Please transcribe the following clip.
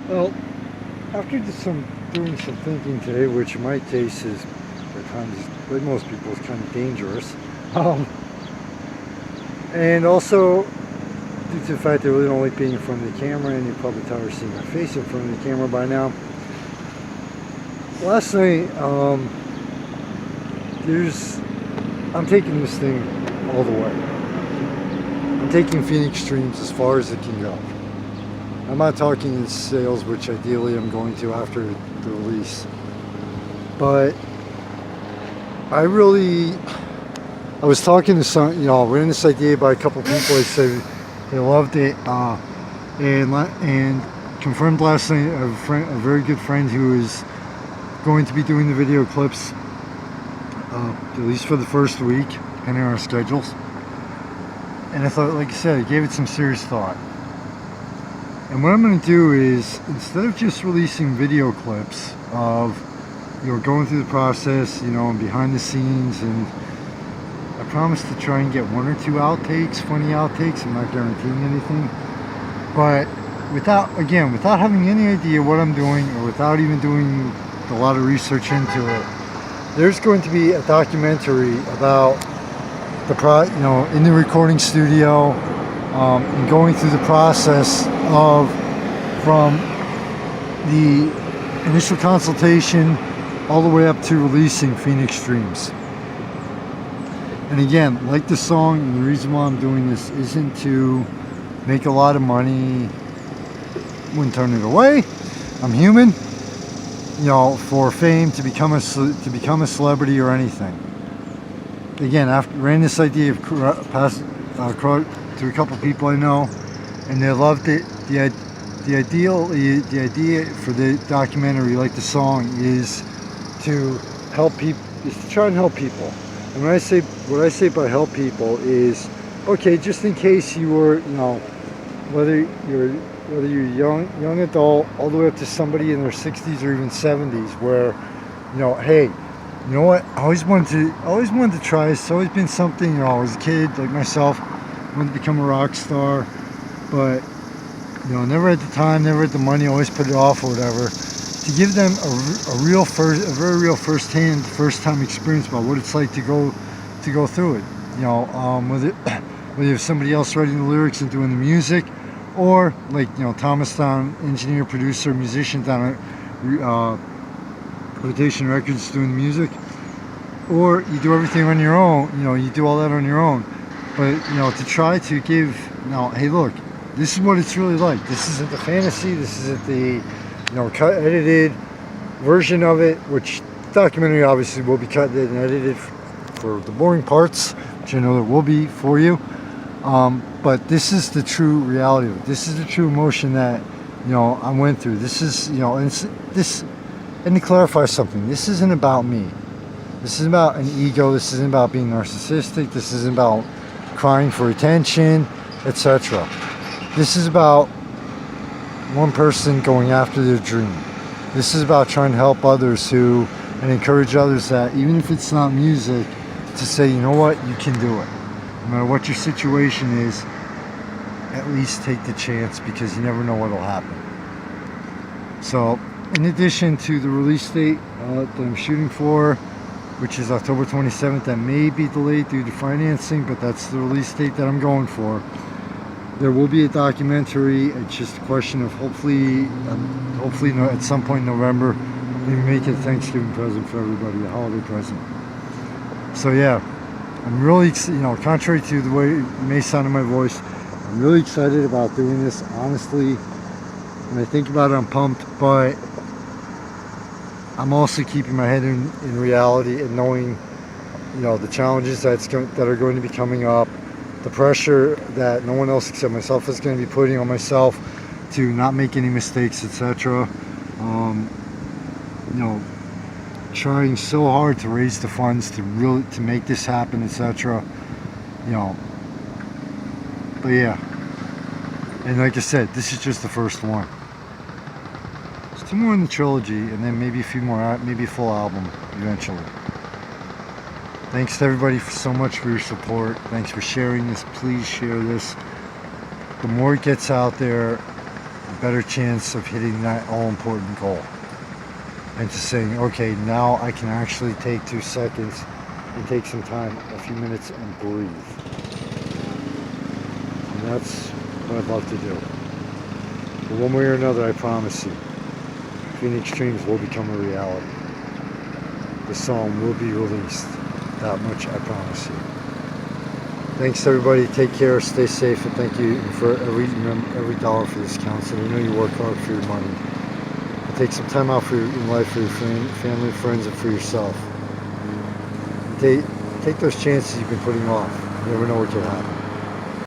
Well, after doing some thinking today, which in my case is at times, like most people, is kind of dangerous, um, and also due to the fact that I really don't like being in front of the camera, and you're probably tired of seeing my face in front of the camera by now. Last night, I'm taking this thing all the way. I'm taking Phoenix Streams as far as it can go. I'm not talking in sales, which ideally I'm going to after the release. But I was talking to some, ran this idea by a couple people. They said they loved it, and confirmed last night. A very good friend who is going to be doing the video clips, at least for the first week, depending on our schedules. And I thought, like I said, I gave it some serious thought. And what I'm going to do is, instead of just releasing video clips of, going through the process, and behind the scenes, and I promise to try and get one or two outtakes, funny outtakes. I'm not guaranteeing anything. But without having any idea what I'm doing, or without even doing a lot of research into it, there's going to be a documentary about in the recording studio, and going through the process from the initial consultation all the way up to releasing Phoenix Streams. And again, like the song, and the reason why I'm doing this isn't to make a lot of money. Wouldn't turn it away. I'm human. For fame, to become a celebrity or anything. Again, after ran this idea to a couple people I know, and they loved it. The idea for the documentary, like the song, is to help people. Is to try and help people. And what I say by help people is, okay, just in case you were, whether you're young adult, all the way up to somebody in their 60s or even 70s, where, hey, you know what? I always wanted to try. It's always been something. I was a kid like myself, wanted to become a rock star, but never had the time, never had the money. Always put it off or whatever. To give them a very real first time experience about what it's like to go through it. Whether you have somebody else writing the lyrics and doing the music, or like Thomas Down, engineer, producer, musician down at Rotation Records doing the music, or you do everything on your own. You do all that on your own. But to try to give, hey, look, this is what it's really like. This isn't the fantasy. This isn't the cut edited version of it, which documentary obviously will be cut and edited for the boring parts, which I know there will be for you. But this is the true reality of it. This is the true emotion that I went through. This is and to clarify something, this isn't about me. This isn't about an ego. This isn't about being narcissistic. This isn't about crying for attention, etc. This is about one person going after their dream. This is about trying to help others and encourage others that even if it's not music, to say, you know what, you can do it. No matter what your situation is, at least take the chance, because you never know what will happen. So, in addition to the release date that I'm shooting for, which is October 27th, that may be delayed due to financing, but that's the release date that I'm going for. There will be a documentary. It's just a question of hopefully at some point in November, maybe make it a Thanksgiving present for everybody, a holiday present. So yeah, I'm really, contrary to the way it may sound in my voice, I'm really excited about doing this. Honestly, when I think about it, I'm pumped, but I'm also keeping my head in reality and knowing, the challenges that are going to be coming up. The pressure that no one else except myself is going to be putting on myself to not make any mistakes, etc. Trying so hard to raise the funds to make this happen, etc. But yeah, and like I said, this is just the first one. There's 2 more in the trilogy, and then maybe a few more, maybe a full album eventually. Thanks to everybody so much for your support. Thanks for sharing this. Please share this. The more it gets out there, the better chance of hitting that all-important goal. And to saying, okay, now I can actually take 2 seconds and take some time, a few minutes, and breathe. And that's what I'd love to do. But one way or another, I promise you, Phoenix Dreams will become a reality. The song will be released. That much I promise you. Thanks everybody. Take care. Stay safe. And thank you for every dollar for this counts. And I know you work hard for your money. And take some time out in life for your family, friends, and for yourself. And take those chances you've been putting off. You never know what could happen.